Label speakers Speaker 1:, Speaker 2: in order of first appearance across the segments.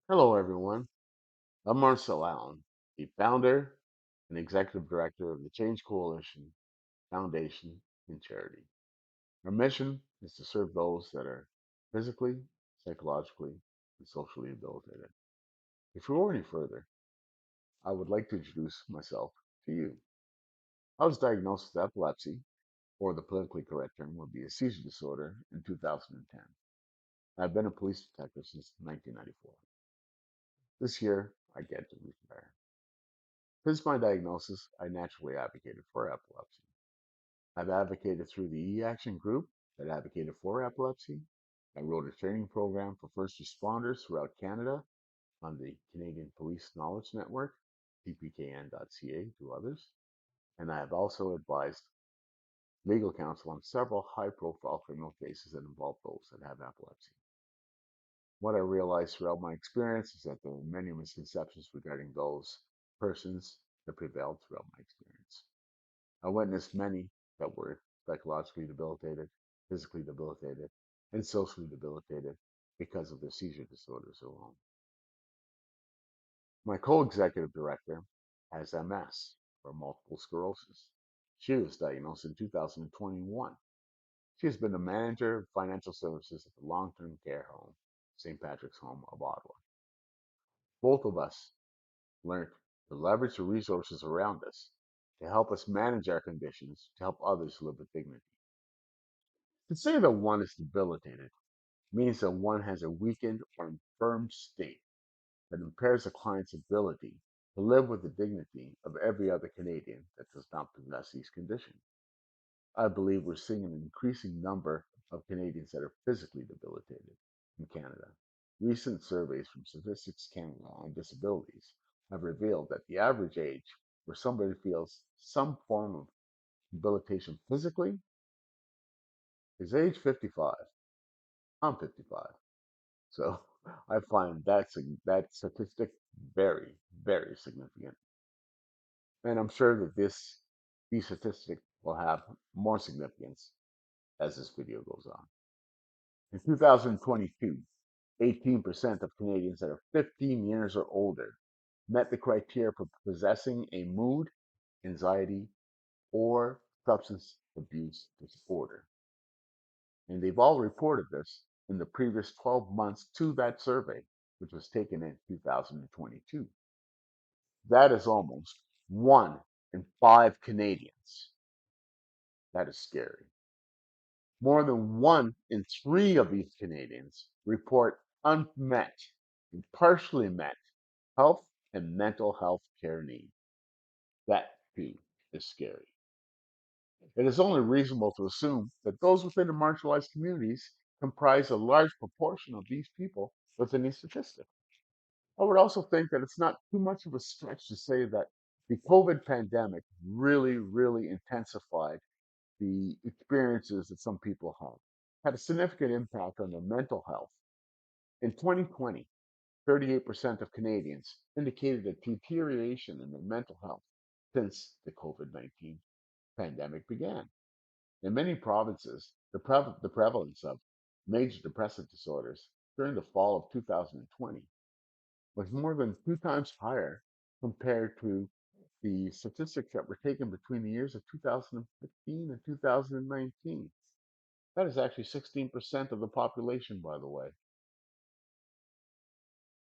Speaker 1: Hello, everyone. I'm Marcel, the founder and executive director of the Change Coalition Foundation and Charity. Our mission is to serve those that are physically, psychologically, and socially debilitated. Before we go any further, I would like to introduce myself to you. I was diagnosed with epilepsy, or the politically correct term would be a seizure disorder, in 2010. I've been a police detective since 1994. This year, I get to retire. Since my diagnosis, I naturally advocated for epilepsy. I've advocated through the E-Action group that advocated for epilepsy. I wrote a training program for first responders throughout Canada on the Canadian Police Knowledge Network, cpkn.ca, to others. And I have also advised legal counsel on several high-profile criminal cases that involve those that have epilepsy. What I realized throughout my experience is that there are many misconceptions regarding those persons that prevailed throughout my experience. I witnessed many that were psychologically debilitated, physically debilitated, and socially debilitated because of their seizure disorders alone. My co-executive director has MS, or multiple sclerosis. She was diagnosed in 2021. She has been the manager of financial services at the long-term care home, St. Patrick's Home of Ottawa. Both of us learned to leverage the resources around us to help us manage our conditions to help others live with dignity. To say that one is debilitated means that one has a weakened or infirm state that impairs a client's ability to live with the dignity of every other Canadian that does not possess these conditions. I believe we're seeing an increasing number of Canadians that are physically debilitated in Canada. Recent surveys from Statistics Canada on disabilities have revealed that the average age where somebody feels some form of debilitation physically is age 55. I'm 55. So I find that statistic very, very significant. And I'm sure that these statistics will have more significance as this video goes on. In 2022, 18% of Canadians that are 15 years or older met the criteria for possessing a mood, anxiety, or substance abuse disorder. And they've all reported this in the previous 12 months to that survey, which was taken in 2022. That is almost 1 in 5 Canadians. That is scary. More than 1 in 3 of these Canadians report unmet and partially met health and mental health care needs. That too is scary. It is only reasonable to assume that those within the marginalized communities comprise a large proportion of these people within these statistics. I would also think that it's not too much of a stretch to say that the COVID pandemic really, really intensified the experiences that some people have, had a significant impact on their mental health. In 2020, 38% of Canadians indicated a deterioration in their mental health since the COVID-19 pandemic began. In many provinces, the prevalence of major depressive disorders during the fall of 2020 was more than 2 times higher compared to the statistics that were taken between the years of 2015 and 2019. That is actually 16% of the population, by the way.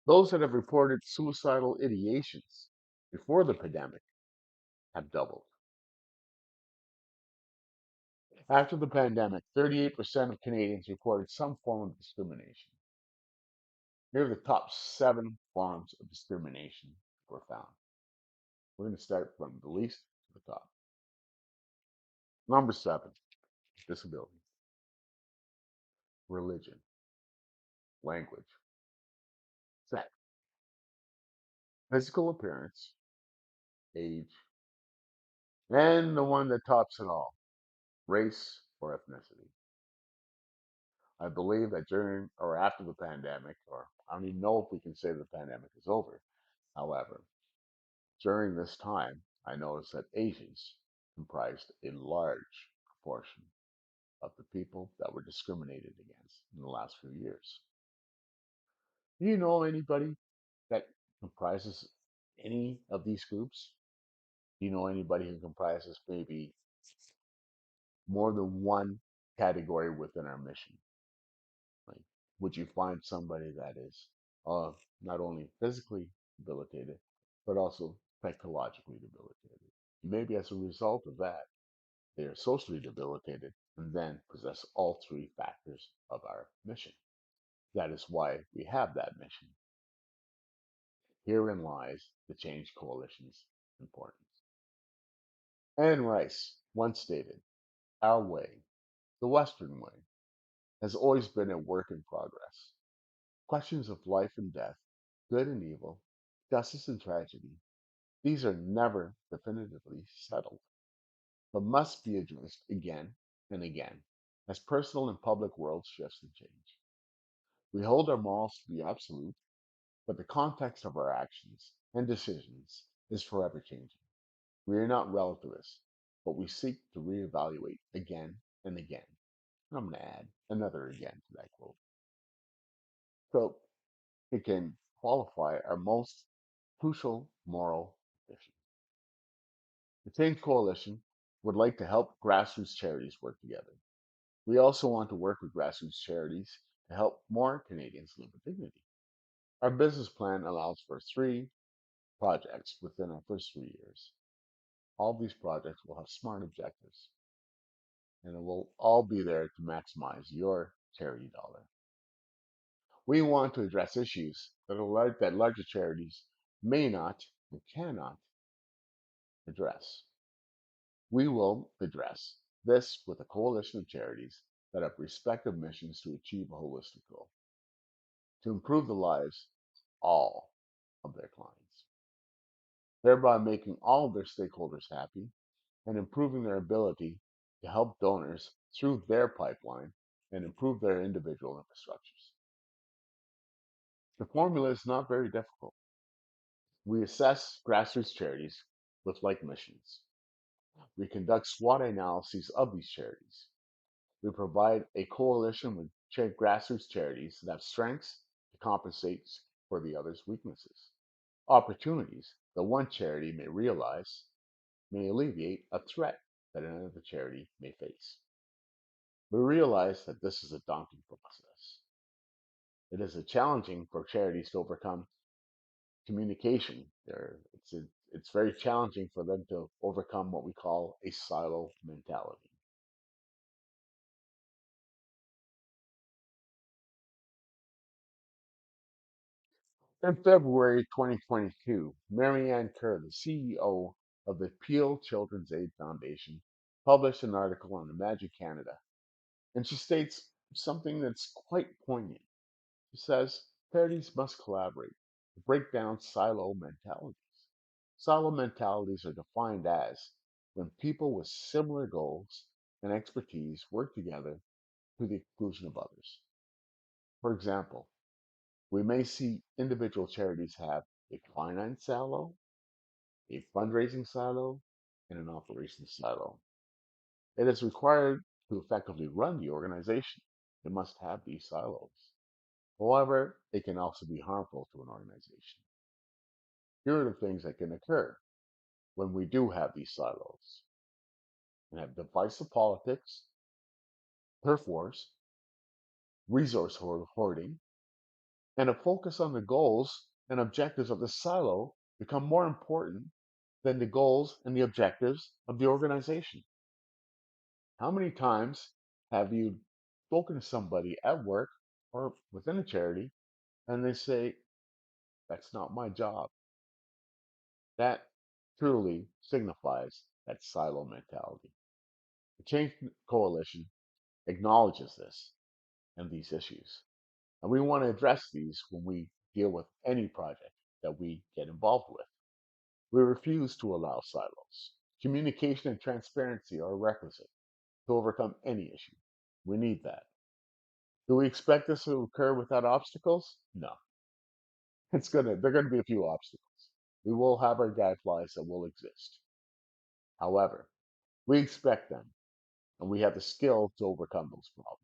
Speaker 1: Those that have reported suicidal ideations before the pandemic have doubled. After the pandemic, 38% of Canadians reported some form of discrimination. Here are the top 7 forms of discrimination that were found. We're going to start from the least to the top. Number 7, disability, religion, language, sex, physical appearance, age, and the one that tops it all, race or ethnicity. I believe that during or after the pandemic, or I don't even know if we can say the pandemic is over. However, during this time, I noticed that Asians comprised a large proportion of the people that were discriminated against in the last few years. Do you know anybody that comprises any of these groups? Do you know anybody who comprises maybe more than one category within our mission? Like, would you find somebody that is uh, not only physically debilitated, but also psychologically debilitated? Maybe as a result of that, they are socially debilitated and then possess all three factors of our mission. That is why we have that mission. Herein lies the Change Coalition's importance. Anne Rice once stated, "Our way, the Western way, has always been a work in progress. Questions of life and death, good and evil, justice and tragedy, these are never definitively settled, but must be addressed again and again as personal and public world shifts and change. We hold our morals to be absolute, but the context of our actions and decisions is forever changing. We are not relativists, but we seek to reevaluate again and again." And I'm going to add another again to that quote. So it can qualify our most crucial moral mission. The Change Coalition would like to help grassroots charities work together. We also want to work with grassroots charities to help more Canadians live with dignity. Our business plan allows for three projects within our first 3 years. All these projects will have smart objectives, and it will all be there to maximize your charity dollar. We want to address issues that larger charities may not or cannot address. We will address this with a coalition of charities that have respective missions to achieve a holistic goal, to improve the lives of all of their clients, thereby making all of their stakeholders happy and improving their ability to help donors through their pipeline and improve their individual infrastructures. The formula is not very difficult. We assess grassroots charities with like missions. We conduct SWOT analyses of these charities. We provide a coalition with grassroots charities that have strengths to compensate for the other's weaknesses, opportunities that one charity may realize may alleviate a threat that another charity may face. We realize that this is a daunting process. It is a challenging for charities to overcome communication. It's very challenging for them to overcome what we call a silo mentality. In February 2022, Marianne Kerr, the CEO of the Peel Children's Aid Foundation, published an article on Imagine Canada, and she states something that's quite poignant. She says charities must collaborate to break down silo mentalities. Silo mentalities are defined as when people with similar goals and expertise work together to the exclusion of others. For example, we may see individual charities have a finance silo, a fundraising silo, and an operations silo. It is required to effectively run the organization. It must have these silos. However, it can also be harmful to an organization. Here are the things that can occur when we do have these silos. We have divisive politics, turf wars, hoarding, and a focus on the goals and objectives of the silo become more important than the goals and the objectives of the organization. How many times have you spoken to somebody at work or within a charity and they say, "That's not my job"? That truly signifies that silo mentality. The Change Coalition acknowledges this and these issues. And we want to address these when we deal with any project that we get involved with. We refuse to allow silos. Communication and transparency are a requisite to overcome any issue. We need that. Do we expect this to occur without obstacles? No. There are gonna be a few obstacles. We will have our gadflies that will exist. However, we expect them and we have the skill to overcome those problems.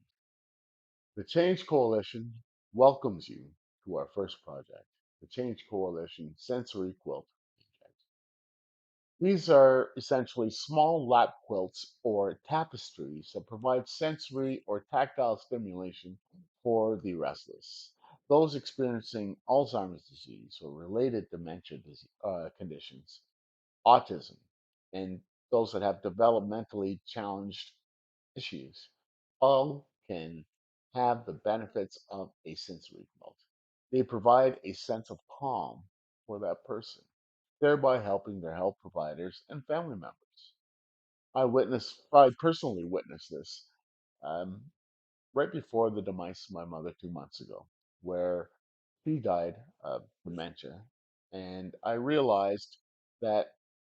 Speaker 1: The Change Coalition welcomes you to our first project. the Change Coalition Sensory Quilt Project. These are essentially small lap quilts or tapestries that provide sensory or tactile stimulation for the restless. Those experiencing Alzheimer's disease or related dementia conditions, autism, and those that have developmentally challenged issues all can have the benefits of a sensory quilt. They provide a sense of calm for that person, thereby helping their health providers and family members. I personally witnessed this um, right before the demise of my mother 2 months ago, where she died of dementia. And I realized that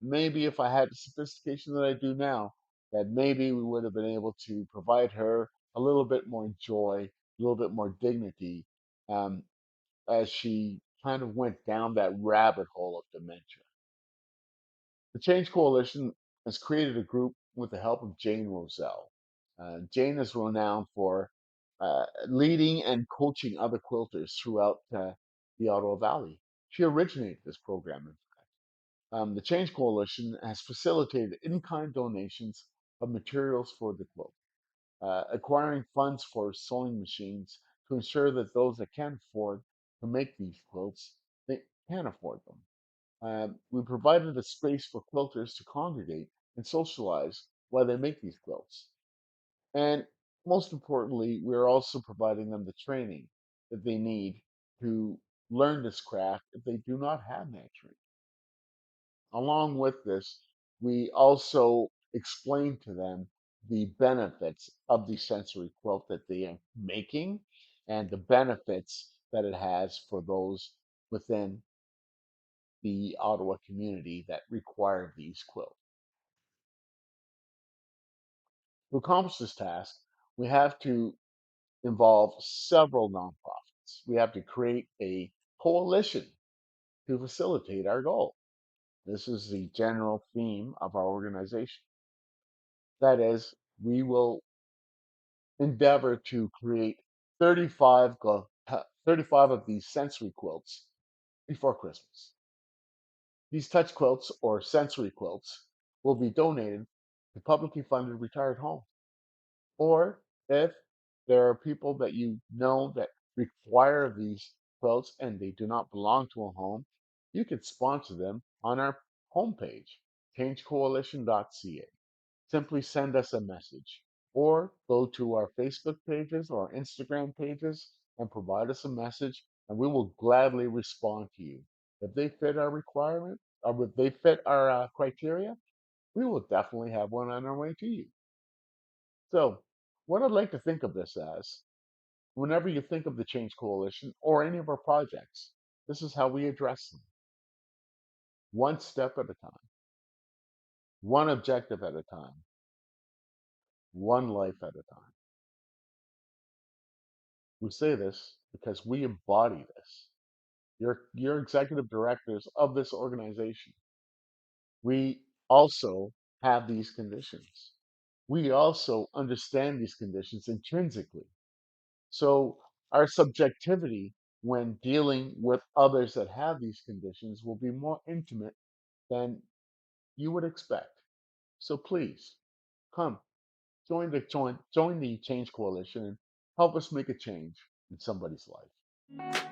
Speaker 1: maybe if I had the sophistication that I do now, that maybe we would have been able to provide her a little bit more joy, a little bit more dignity, um, as she kind of went down that rabbit hole of dementia. The Change Coalition has created a group with the help of Jane Roselle. Jane is renowned for leading and coaching other quilters throughout the Ottawa Valley. She originated this program, in fact. The Change Coalition has facilitated in kind donations of materials for the quilt, acquiring funds for sewing machines to ensure that those that can afford to make these quilts, they can afford them. We provided a space for quilters to congregate and socialize while they make these quilts. And most importantly, we're also providing them the training that they need to learn this craft if they do not have that training. Along with this, we also explain to them the benefits of the sensory quilt that they are making and the benefits that it has for those within the Ottawa community that require these quilts. To accomplish this task, we have to involve several nonprofits. We have to create a coalition to facilitate our goal. This is the general theme of our organization. That is, we will endeavor to create 35 of these sensory quilts before Christmas. These touch quilts or sensory quilts will be donated to publicly funded retired homes. Or if there are people that you know that require these quilts and they do not belong to a home, you can sponsor them on our homepage, changecoalition.ca. Simply send us a message or go to our Facebook pages or Instagram pages and provide us a message, and we will gladly respond to you. If they fit our requirement or if they fit our criteria, we will definitely have one on our way to you. So, what I'd like to think of this as, whenever you think of the Change Coalition or any of our projects, this is how we address them, one step at a time, one objective at a time, one life at a time. We say this because we embody this. You're executive directors of this organization. We also have these conditions. We also understand these conditions intrinsically. So our subjectivity when dealing with others that have these conditions will be more intimate than you would expect. So please come join the Change Coalition and help us make a change in somebody's life.